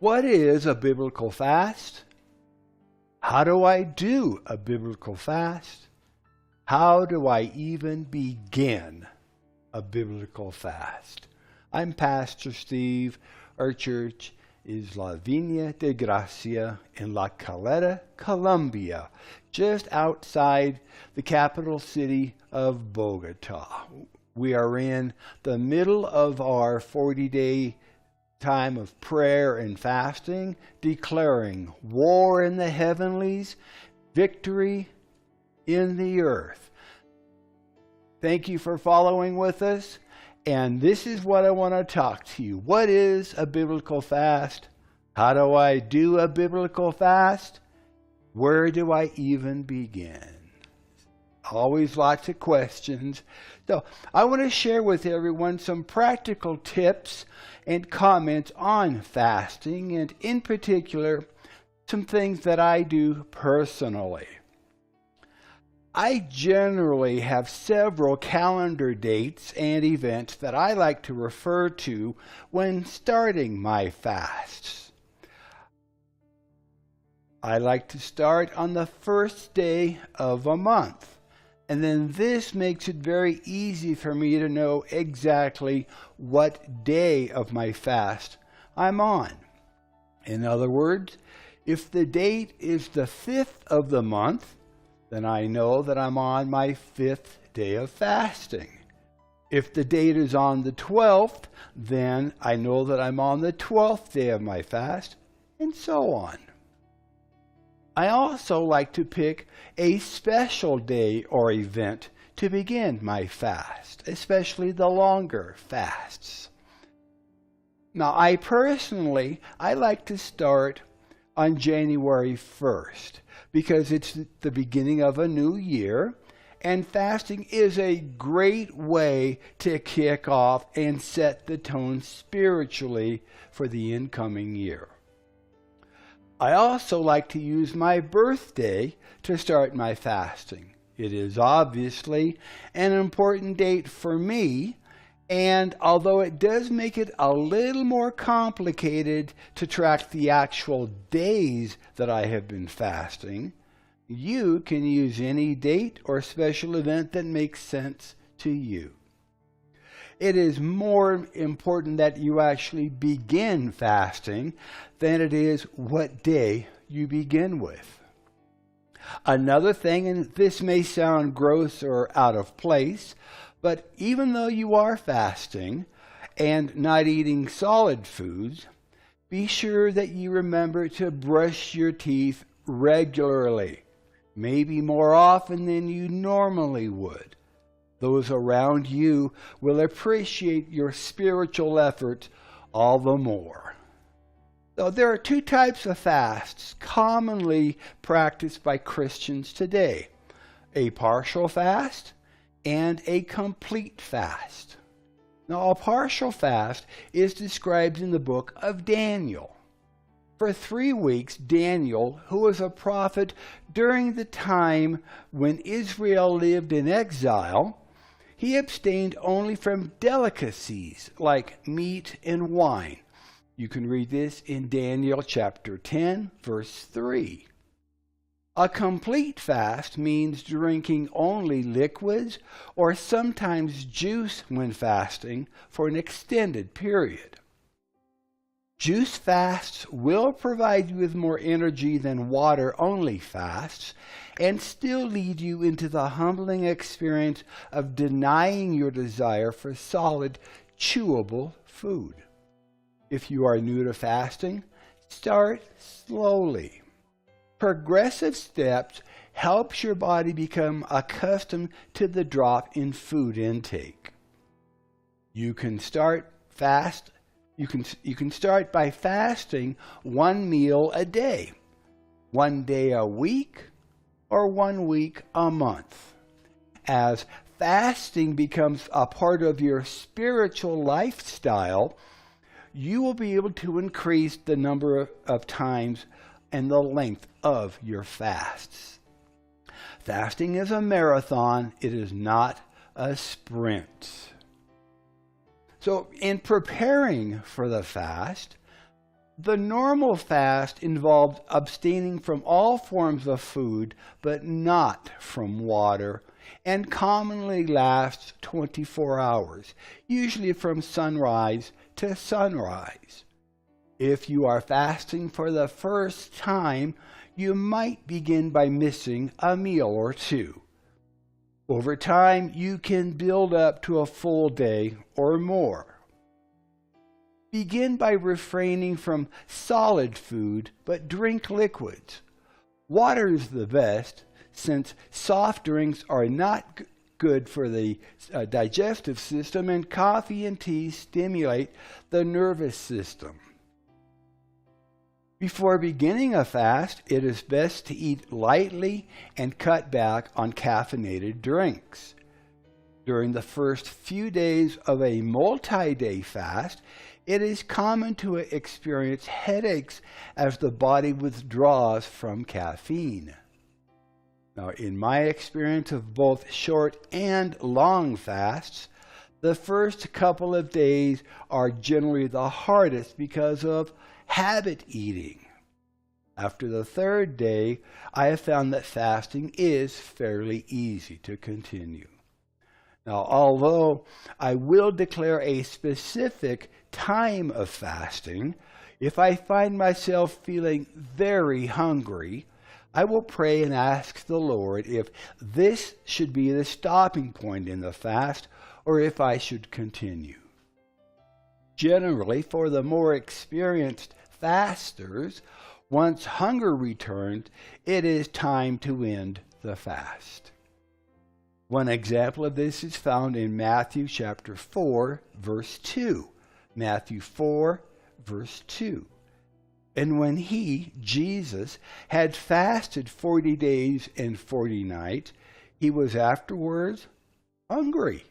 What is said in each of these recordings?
What is a biblical fast? How do I do a biblical fast? How do I even begin a biblical fast? I'm Pastor Steve. Our church is La Viña de Gracia in La Caleta, Colombia, just outside the capital city of Bogota. We are in the middle of our 40-day time of prayer and fasting, declaring war in the heavenlies, victory in the earth. Thank you for following with us. And this is what I want to talk to you. What is a biblical fast? How do I do a biblical fast? Where do I even begin? Always lots of questions. So I want to share with everyone some practical tips and comments on fasting, and in particular, some things that I do personally. I generally have several calendar dates and events that I like to refer to when starting my fasts. I like to start on the first day of a month. And then this makes it very easy for me to know exactly what day of my fast I'm on. In other words, if the date is the 5th of the month, then I know that I'm on my 5th day of fasting. If the date is on the 12th, then I know that I'm on the 12th day of my fast, and so on. I also like to pick a special day or event to begin my fast, especially the longer fasts. Now, I like to start on January 1st because it's the beginning of a new year, and fasting is a great way to kick off and set the tone spiritually for the incoming year. I also like to use my birthday to start my fasting. It is obviously an important date for me, and although it does make it a little more complicated to track the actual days that I have been fasting, you can use any date or special event that makes sense to you. It is more important that you actually begin fasting than it is what day you begin with. Another thing, and this may sound gross or out of place, but even though you are fasting and not eating solid foods, be sure that you remember to brush your teeth regularly, maybe more often than you normally would. Those around you will appreciate your spiritual effort all the more. So there are two types of fasts commonly practiced by Christians today: a partial fast and a complete fast. Now, a partial fast is described in the book of Daniel. For 3 weeks, Daniel, who was a prophet during the time when Israel lived in exile, he abstained only from delicacies like meat and wine. You can read this in Daniel chapter 10, verse 3. A complete fast means drinking only liquids or sometimes juice when fasting for an extended period. Juice fasts will provide you with more energy than water-only fasts and still lead you into the humbling experience of denying your desire for solid, chewable food. If you are new to fasting, start slowly. Progressive steps helps your body become accustomed to the drop in food intake. You can start by fasting 1 meal a day, 1 day a week, or 1 week a month. As fasting becomes a part of your spiritual lifestyle, you will be able to increase the number of times and the length of your fasts. Fasting is a marathon, it is not a sprint. So in preparing for the fast, The normal fast involves abstaining from all forms of food, but not from water, and commonly lasts 24 hours, usually from sunrise to sunrise. If you are fasting for the first time, you might begin by missing a meal or two. Over time, you can build up to a full day or more. Begin by refraining from solid food, but drink liquids. Water is the best, since soft drinks are not good for the digestive system, and coffee and tea stimulate the nervous system. Before beginning a fast, it is best to eat lightly and cut back on caffeinated drinks. During the first few days of a multi-day fast, it is common to experience headaches as the body withdraws from caffeine. Now, in my experience of both short and long fasts, the first couple of days are generally the hardest because of habit eating. After the third day, I have found that fasting is fairly easy to continue. Now, although I will declare a specific time of fasting, if I find myself feeling very hungry, I will pray and ask the Lord if this should be the stopping point in the fast or if I should continue. Generally, for the more experienced fasters, once hunger returns, it is time to end the fast. One example of this is found in Matthew chapter 4, verse 2. Matthew 4, verse 2. And when he, Jesus, had fasted 40 days and 40 nights, he was afterwards hungry.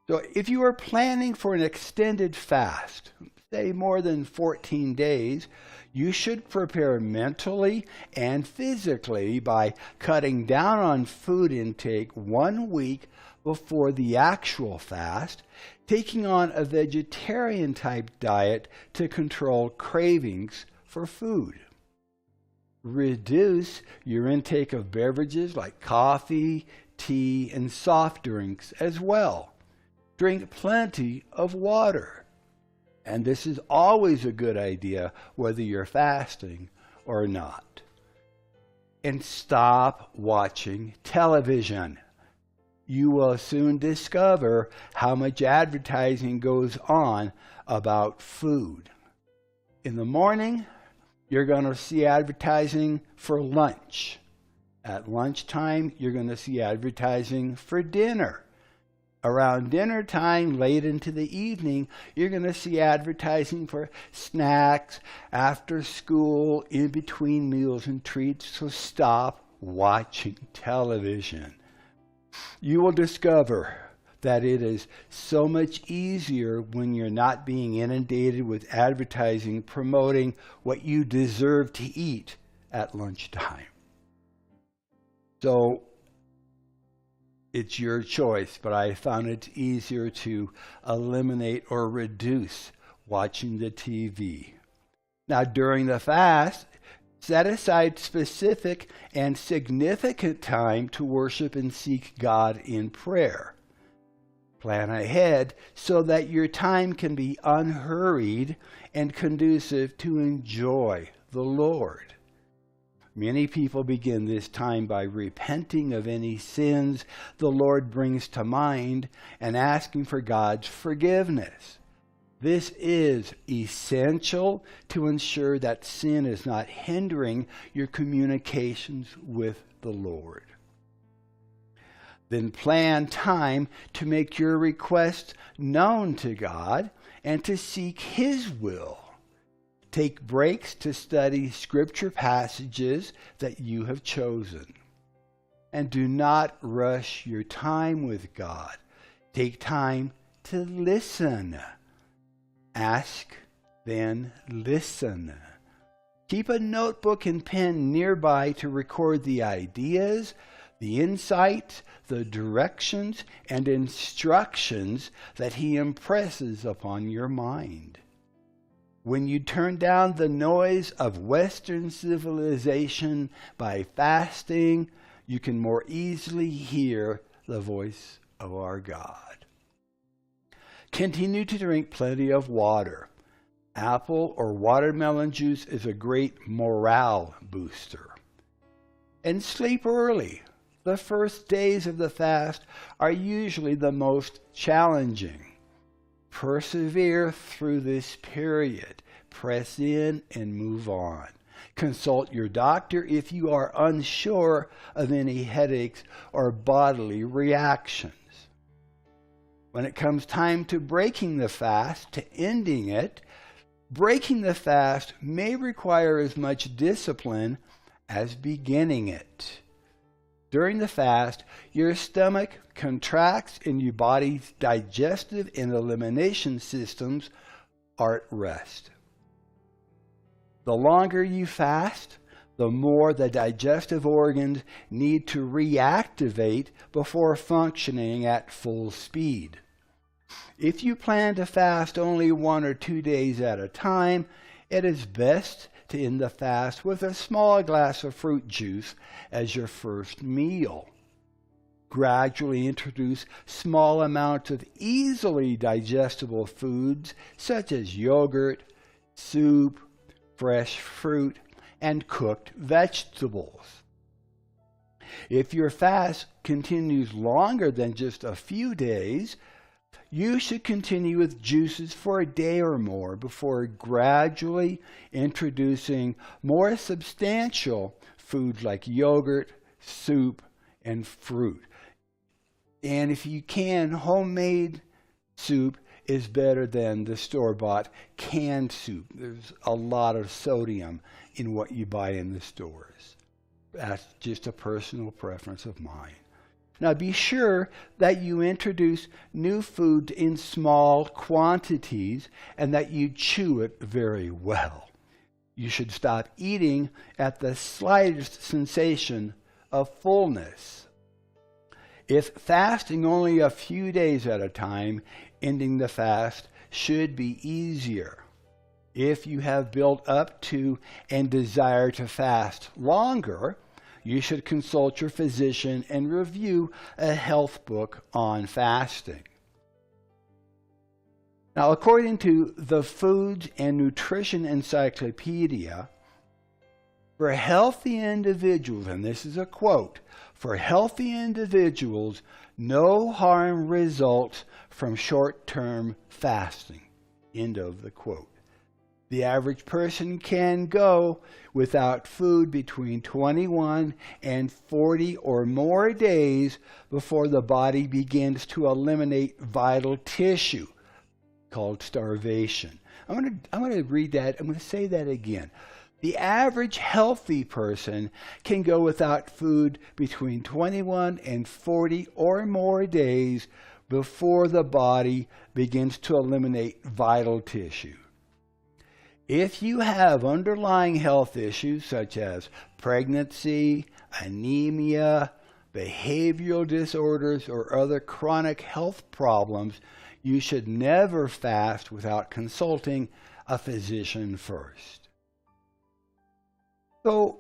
So if you are planning for an extended fast, say more than 14 days, you should prepare mentally and physically by cutting down on food intake 1 week before the actual fast, taking on a vegetarian type diet to control cravings for food. Reduce your intake of beverages like coffee, tea, and soft drinks as well. Drink plenty of water. And this is always a good idea, whether you're fasting or not. And stop watching television. You will soon discover how much advertising goes on about food. In the morning, you're going to see advertising for lunch. At lunchtime, you're going to see advertising for dinner. Around dinner time, late into the evening, you're going to see advertising for snacks, after school, in between meals and treats. So stop watching television. You will discover that it is so much easier when you're not being inundated with advertising promoting what you deserve to eat at lunchtime. So it's your choice, but I found it easier to eliminate or reduce watching the TV. Now, during the fast, set aside specific and significant time to worship and seek God in prayer. Plan ahead so that your time can be unhurried and conducive to enjoy the Lord. Many people begin this time by repenting of any sins the Lord brings to mind and asking for God's forgiveness. This is essential to ensure that sin is not hindering your communications with the Lord. Then plan time to make your requests known to God and to seek His will. Take breaks to study scripture passages that you have chosen. And do not rush your time with God. Take time to listen. Ask, then listen. Keep a notebook and pen nearby to record the ideas, the insights, the directions, and instructions that He impresses upon your mind. When you turn down the noise of Western civilization by fasting, you can more easily hear the voice of our God. Continue to drink plenty of water. Apple or watermelon juice is a great morale booster. And sleep early. The first days of the fast are usually the most challenging. Persevere through this period. Press in and move on. Consult your doctor if you are unsure of any headaches or bodily reactions. When it comes time to breaking the fast, to ending it, breaking the fast may require as much discipline as beginning it. During the fast, your stomach contracts and your body's digestive and elimination systems are at rest. The longer you fast, the more the digestive organs need to reactivate before functioning at full speed. If you plan to fast only 1 or 2 days at a time, it is best to end the fast with a small glass of fruit juice as your first meal. Gradually introduce small amounts of easily digestible foods such as yogurt, soup, fresh fruit, and cooked vegetables. If your fast continues longer than just a few days, you should continue with juices for a day or more before gradually introducing more substantial foods like yogurt, soup, and fruit. And if you can, homemade soup is better than the store-bought canned soup. There's a lot of sodium in what you buy in the stores. That's just a personal preference of mine. Now be sure that you introduce new food in small quantities and that you chew it very well. You should stop eating at the slightest sensation of fullness. If fasting only a few days at a time, ending the fast should be easier. If you have built up to and desire to fast longer, you should consult your physician and review a health book on fasting. Now, according to the Food and Nutrition Encyclopedia, for healthy individuals, and this is a quote, for healthy individuals, no harm results from short-term fasting. End of the quote. The average person can go without food between 21 and 40 or more days before the body begins to eliminate vital tissue, called starvation. I'm going to read that. I'm going to say that again. The average healthy person can go without food between 21 and 40 or more days before the body begins to eliminate vital tissue. If you have underlying health issues such as pregnancy, anemia, behavioral disorders, or other chronic health problems, you should never fast without consulting a physician first. So,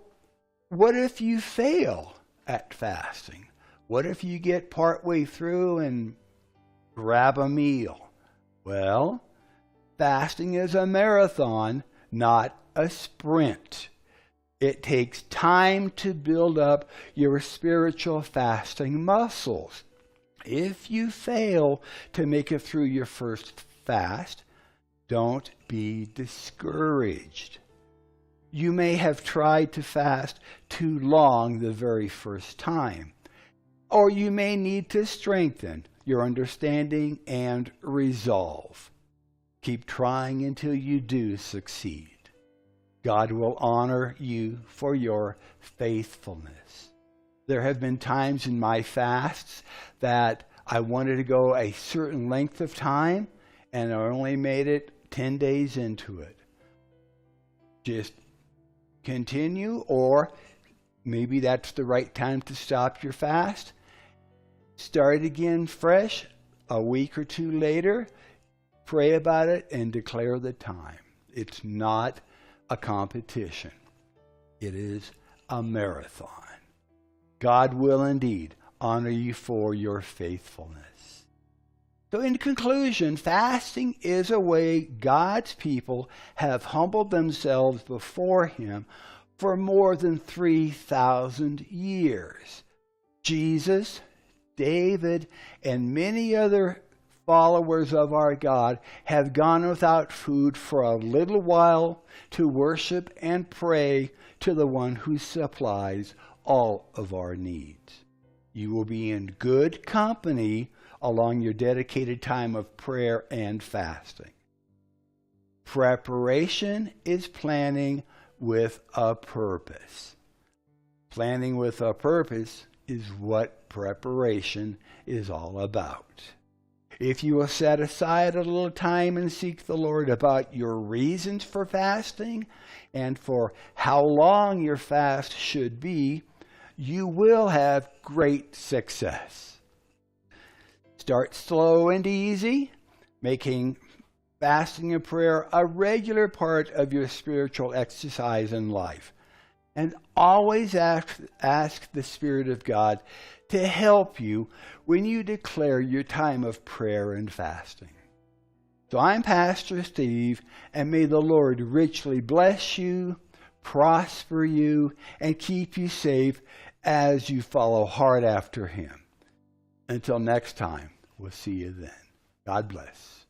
what if you fail at fasting? What if you get partway through and grab a meal? Well, fasting is a marathon, not a sprint. It takes time to build up your spiritual fasting muscles. If you fail to make it through your first fast, don't be discouraged. You may have tried to fast too long the very first time, or you may need to strengthen your understanding and resolve. Keep trying until you do succeed. God will honor you for your faithfulness. There have been times in my fasts that I wanted to go a certain length of time, and I only made it 10 days into it. Just continue, or maybe that's the right time to stop your fast. Start again fresh a week or two later. Pray about it and declare the time. It's not a competition. It is a marathon. God will indeed honor you for your faithfulness. So in conclusion, fasting is a way God's people have humbled themselves before Him for more than 3,000 years. Jesus, David, and many other followers of our God have gone without food for a little while to worship and pray to the one who supplies all of our needs. You will be in good company along your dedicated time of prayer and fasting. Preparation is planning with a purpose. Planning with a purpose is what preparation is all about. If you will set aside a little time and seek the Lord about your reasons for fasting and for how long your fast should be, you will have great success. Start slow and easy, making fasting and prayer a regular part of your spiritual exercise in life. And always ask the Spirit of God to help you when you declare your time of prayer and fasting. So I'm Pastor Steve, and may the Lord richly bless you, prosper you, and keep you safe as you follow hard after Him. Until next time, we'll see you then. God bless.